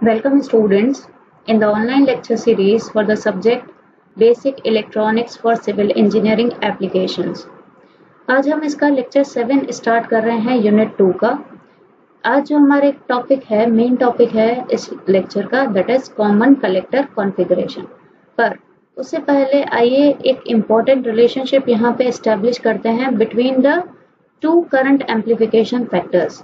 Welcome students in the online lecture series for the subject Basic Electronics for Civil Engineering Applications। आज हम इसका lecture 7 start कर रहे हैं यूनिट 2 का। आज जो हमारे टॉपिक है, मेन टॉपिक है इस लेक्चर का, that is common collector configuration. पर उससे पहले आइए एक इम्पोर्टेंट रिलेशनशिप यहाँ पे एस्टेब्लिश करते हैं between the two current amplification factors.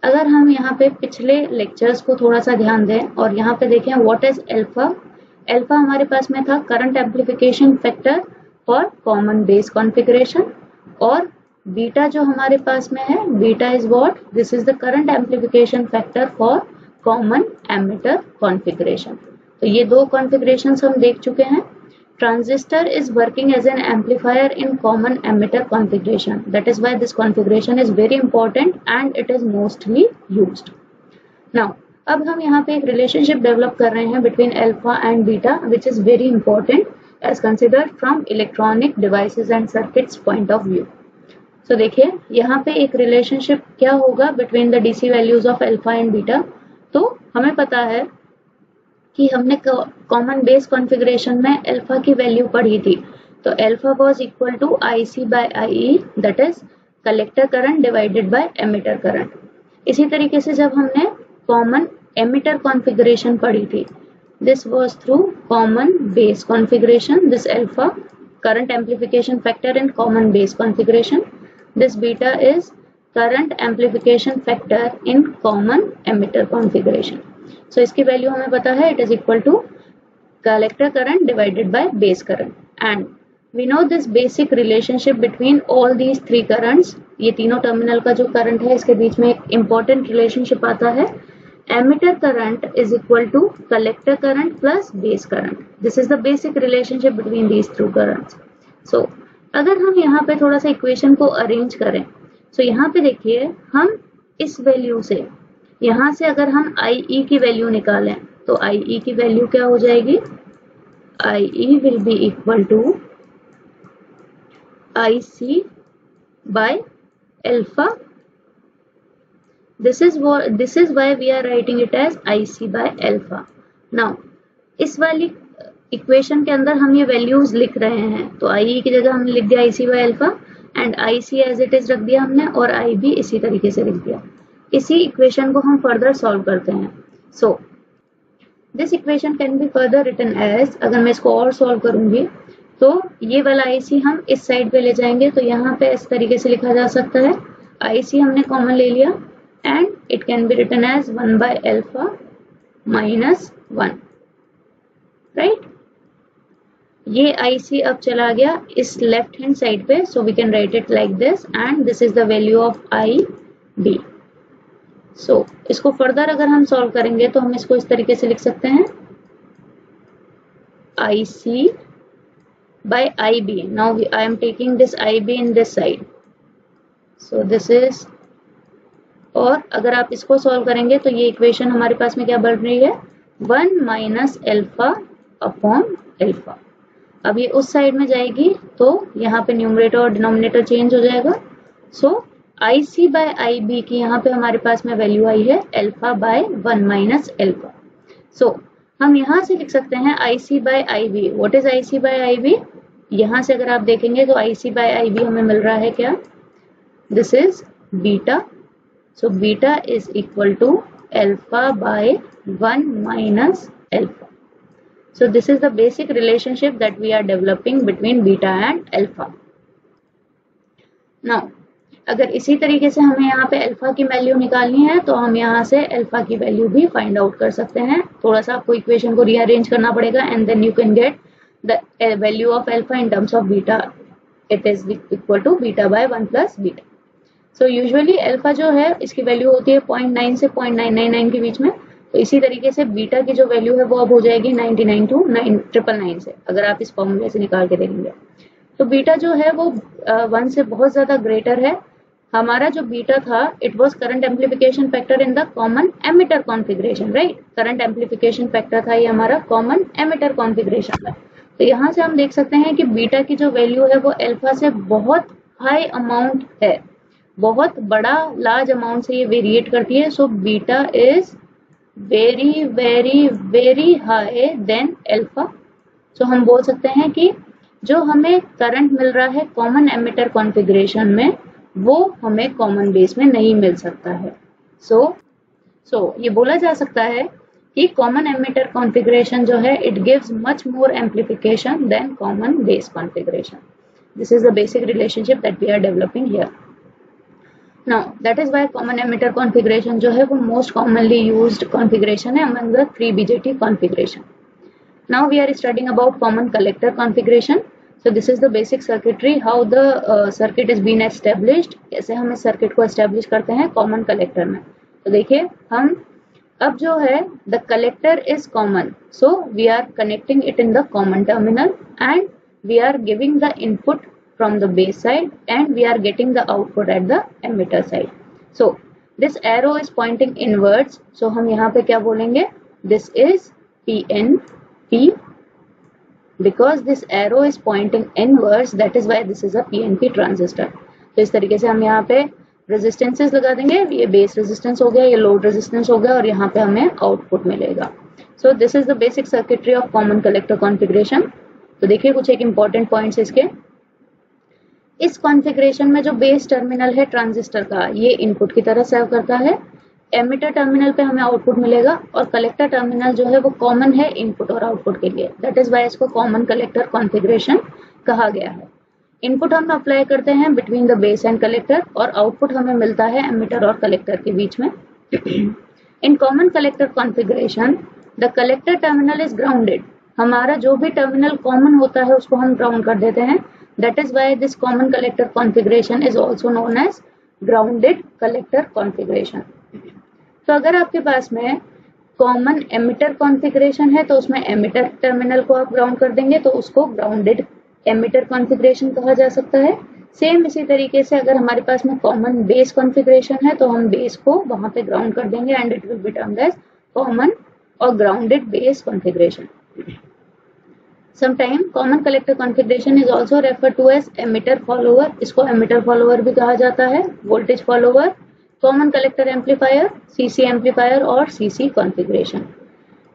अगर हम यहाँ पे पिछले लेक्चर्स को थोड़ा सा ध्यान दें और यहाँ पे देखें व्हाट इज अल्फा। अल्फा हमारे पास में था current amplification factor for common base configuration, और बीटा जो हमारे पास में है, beta is what, this is the current amplification factor for common emitter configuration. तो ये दो कॉन्फ़िगरेशंस हम देख चुके हैं। Transistor is working as an amplifier in common emitter configuration. That is why this configuration is very important and it is mostly used. Now, अब हम यहाँ पे एक relationship develop कर रहे हैं between alpha and beta, which is very important as considered from electronic devices and circuits point of view. So देखिए यहाँ पे एक relationship क्या होगा between the DC values of alpha and beta। तो हमें पता है कि हमने कॉमन बेस कॉन्फ़िगरेशन में अल्फा की वैल्यू पढ़ी थी। तो alpha was equal to IC by IE, that is collector current divided by emitter current. इसी तरीके से जब हमने कॉमन एमिटर कॉन्फ़िगरेशन पढ़ी थी, this was through common base configuration, this alpha current amplification factor in common base configuration, this beta is current amplification factor in common emitter configuration. So इसकी value हमें पता है, it is equal to collector current divided by base current, and we know this basic relationship between all these three currents. ये तीनों terminal का जो current है, इसके बीच में एक इंपॉर्टेंट रिलेशनशिप आता है, emitter current is equal to collector current plus base current. This is the basic relationship between these three currents. So अगर हम यहाँ पे थोड़ा सा इक्वेशन को अरेंज करें, सो यहाँ पे देखिए हम इस वैल्यू से, यहाँ से अगर हम IE की वैल्यू निकालें तो IE की वैल्यू क्या हो जाएगी, IE will be equal to IC by alpha. This is why we are writing it as IC by alpha. Now इस वाली इक्वेशन के अंदर हम ये वैल्यूज लिख रहे हैं, तो IE की जगह हमने लिख दिया IC by alpha, and IC as it is रख दिया हमने, और I भी इसी तरीके से लिख दिया। इसी इक्वेशन को हम फर्दर सॉल्व करते हैं। So this equation can be further written as, अगर मैं इसको और सॉल्व करूंगी तो ये वाला IC हम इस साइड पे ले जाएंगे, तो यहाँ पे इस तरीके से लिखा जा सकता है, IC हमने कॉमन ले लिया and it can be written as 1 by alpha minus 1, right. ये IC अब चला गया इस लेफ्ट हैंड साइड पे, so we can write it like this, and this is the value of IB। So इसको फर्दर अगर हम सॉल्व करेंगे तो हम इसको इस तरीके से लिख सकते हैं, IC by IB। now I am taking this IB in this side, so this is, और अगर आप इसको सॉल्व करेंगे तो ये इक्वेशन हमारे पास में क्या बढ़ रही है, 1 माइनस अल्फा अपॉन अल्फा। अब ये उस साइड में जाएगी तो यहाँ पे न्यूमरेटर और डिनोमिनेटर चेंज हो जाएगा। सो IC बाय IB की यहाँ पे हमारे पास में वैल्यू आई है alpha by 1 minus alpha. So हम यहाँ से लिख सकते हैं IC by IB। What is IC by IB? यहाँ से अगर आप देखेंगे तो IC बाय IB हमें मिल रहा है क्या, this is beta. So beta is equal to alpha by 1 minus alpha. So this is the basic relationship that we are developing between beta and alpha. Now अगर इसी तरीके से हमें यहाँ पे अल्फा की वैल्यू निकालनी है तो हम यहाँ से अल्फा की वैल्यू भी फाइंड आउट कर सकते हैं। थोड़ा सा आपको इक्वेशन को रीअरेंज करना पड़ेगा, and then you can get the value of alpha in terms of beta, it is equal to beta by 1 plus beta. So usually alpha जो है इसकी वैल्यू होती है 0.9 से 0.999 के बीच में, तो इसी तरीके से बीटा की जो वैल्यू है वो अब हो जाएगी 99 टू 999 से, अगर आप इस फॉर्मूले से निकाल के देखेंगे। तो बीटा जो है वो 1 से बहुत ज्यादा ग्रेटर है। हमारा जो बीटा था, it was current amplification factor in the common emitter configuration, right. Current amplification factor था ये हमारा कॉमन एमिटर कॉन्फ़िगरेशन में। तो यहाँ से हम देख सकते हैं कि बीटा की जो वैल्यू है वो अल्फा से बहुत हाई अमाउंट है, बहुत बड़ा लार्ज अमाउंट से ये वेरिएट करती है। So beta is very very very high than alpha. So हम बोल सकते हैं कि जो हमें करंट मिल रहा है कॉमन एमिटर कॉन्फ़िगरेशन में, वो हमें कॉमन बेस में नहीं मिल सकता है। सो ये बोला जा सकता है कि कॉमन एमिटर कॉन्फ़िगरेशन जो है it gives much more amplification than common base configuration. This is the basic relationship that we are developing here. Now that is why common emitter configuration जो है वो most commonly used configuration है among the 3 BJT configuration. Now we are studying about common collector configuration. So this is the basic circuitry, how the circuit is being established. कैसे हम इस circuit को establish करते हैं common collector में। तो देखिए हम अब जो है the collector is common, so we are connecting it in the common terminal and we are giving the input from the base side and we are getting the output at the emitter side. So this arrow is pointing inwards, so हम यहाँ पे क्या बोलेंगे, this is PNP because this arrow is pointing inwards, that is why this is a PNP transistor. तो इस तरीके से हम यहाँ पे रेजिस्टेंसेस लगा देंगे, ये बेस रेजिस्टेंस हो गया, ये लोड रेजिस्टेंस हो गया और यहाँ पे हमें आउटपुट मिलेगा। सो this is the basic circuitry of common collector configuration. तो देखिए कुछ एक इंपॉर्टेंट पॉइंट्स इसके। इस कॉन्फ़िगरेशन में जो बेस टर्मिनल है ट्रांजिस्टर का, ये इनपुट की तरह सर्व करता है, एमिटर टर्मिनल पे हमें आउटपुट मिलेगा और कलेक्टर टर्मिनल जो है वो कॉमन है इनपुट और आउटपुट के लिए, दैट इज वाई इसको कॉमन कलेक्टर कॉन्फ़िगरेशन कहा गया है। इनपुट हम अप्लाई करते हैं between the base and collector और आउटपुट हमें मिलता है एमिटर और कलेक्टर के बीच में। In common collector configuration the collector terminal is grounded, हमारा जो भी टर्मिनल कॉमन होता है उसको हम ग्राउंड कर देते हैं, that is why this common collector configuration is also known as grounded collector configuration. तो अगर आपके पास में कॉमन एमिटर कॉन्फ़िगरेशन है तो उसमें एमिटर टर्मिनल को आप ग्राउंड कर देंगे तो उसको ग्राउंडेड एमिटर कॉन्फ़िगरेशन कहा जा सकता है। सेम इसी तरीके से अगर हमारे पास में कॉमन बेस कॉन्फ़िगरेशन है तो हम बेस को वहां पे ग्राउंड कर देंगे and it will be termed as common और grounded base configuration. Sometime common collector configuration is also referred to as emitter follower, इसको emitter follower भी कहा जाता है, voltage follower, common collector amplifier, CC amplifier और CC configuration।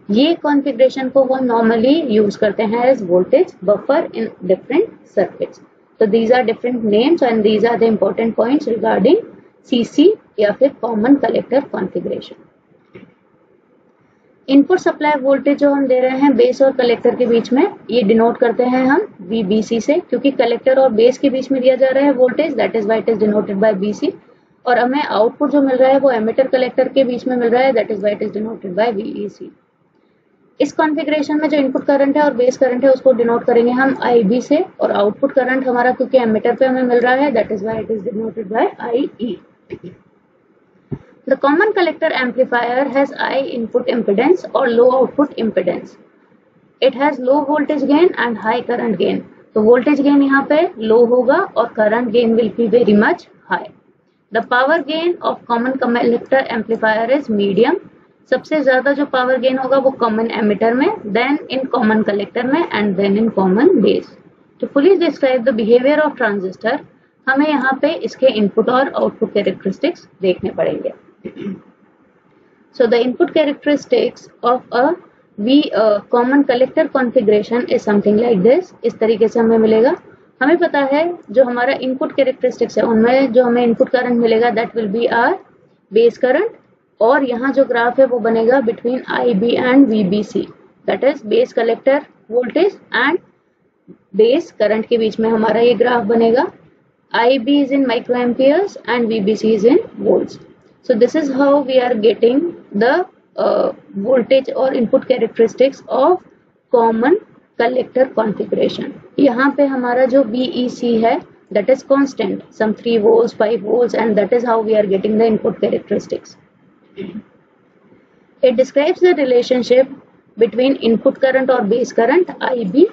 ये configuration को हम normally use करते हैं as voltage buffer in different circuits। तो these are different names and these are the important points regarding CC या फिर common collector configuration। Input supply voltage जो हम दे रहे हैं बेस और कलेक्टर के बीच में, ये डिनोट करते हैं हम VBC से, क्योंकि कलेक्टर और बेस के बीच में दिया जा रहा है voltage, that is why it is denoted by BC। और हमें आउटपुट जो मिल रहा है वो एमिटर कलेक्टर के बीच में मिल रहा है, that is why it is denoted by VEC। इस कॉन्फ़िगरेशन में जो इनपुट करंट है और बेस करंट है उसको डिनोट करेंगे हम IB से, और आउटपुट करंट हमारा क्योंकि एमिटर पे हमें मिल रहा है, that is why it is denoted by IE। The common collector amplifier has high input impedance or low output impedance. It has low voltage gain and high current gain. तो voltage gain यहाँ पे low होगा और current gain will be very much high. The power gain of common collector amplifier is medium. सबसे ज्यादा जो power gain होगा वो common emitter में, then in common collector में and then in common base. To fully describe the behavior of transistor, हमें यहाँ पे इसके input और output characteristics देखने पड़ेंगे। So the input characteristics of a common collector configuration is something like this। इस तरीके से हमें मिलेगा। हमें पता है जो हमारा input characteristics है उनमें जो हमें input current मिलेगा that will be our base current, और यहाँ जो ग्राफ है वो बनेगा between IB and VBC, that is base collector voltage and base current के बीच में हमारा ये ग्राफ बनेगा। IB is in microamperes and VBC is in volts। So this is how we are getting the voltage or input characteristics of common collector configuration। यहाँ पे हमारा जो VEC है that is constant, some 3 volts, 5 volts, and that is how we are getting the input characteristics। It describes the relationship between input current or base current IB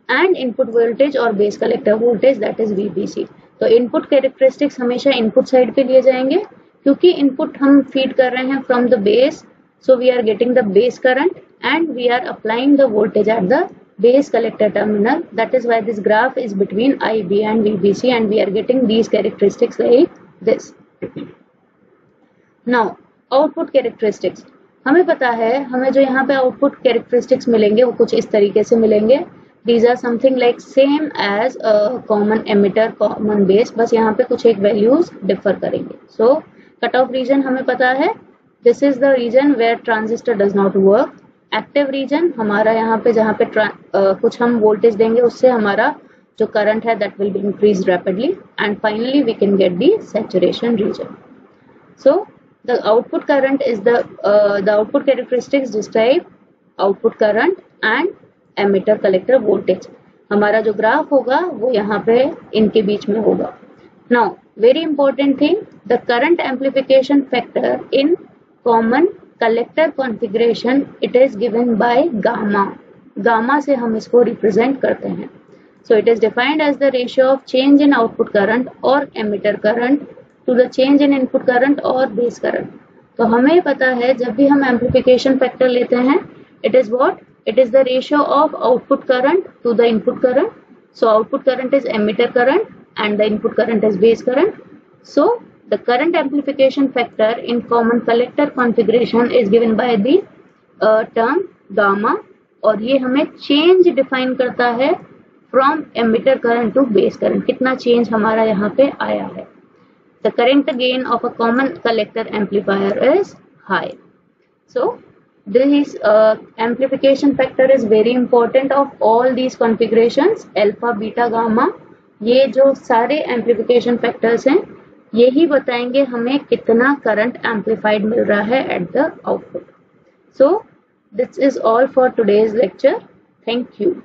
and input voltage or base collector voltage that is VBC। तो input characteristics हमेशा input side पे लिए जाएंगे क्योंकि input हम feed कर रहे हैं from the base, so we are getting the base current and we are applying the voltage at the base collector terminal, that is why this graph is between IB and VBC and we are getting these characteristics like this. Now output characteristics, हमें पता है हमें जो यहाँ पे output characteristics मिलेंगे वो कुछ इस तरीके से मिलेंगे। These are something like same as common emitter common base, बस यहाँ पे कुछ एक वैल्यूज डिफर करेंगे। सो कट ऑफ रीजन हमें पता है, this is the region where transistor does not work. Active region हमारा यहाँ पे जहाँ पे कुछ हम वोल्टेज देंगे उससे हमारा जो करंट है that will be increase rapidly, and finally we can get the saturation region. So the output current is the output characteristics describe output current and emitter collector voltage। हमारा जो ग्राफ होगा वो यहाँ पे इनके बीच में होगा। Now very important thing, the current amplification factor in common collector configuration it is given by gamma। gamma से हम इसको represent करते हैं। So it is defined as the ratio of change in output current or emitter current to the change in input current or base current। तो हमें पता है जब भी हम एम्प्लीफिकेशन फैक्टर लेते हैं it is what? It is the ratio of output current to the input current। So output current is emitter current and the input current is base current। So the current amplification factor in common collector configuration is given by the term gamma, और ये हमें change define करता है from emitter current to base current, कितना change हमारा यहाँ पे आया है। The current gain of a common collector amplifier is high। So this amplification factor is very important of all these configurations, alpha, beta, gamma। ये जो सारे amplification factors हैं यही बताएंगे हमें कितना current amplified मिल रहा है at the output। So this is all for today's lecture। Thank you।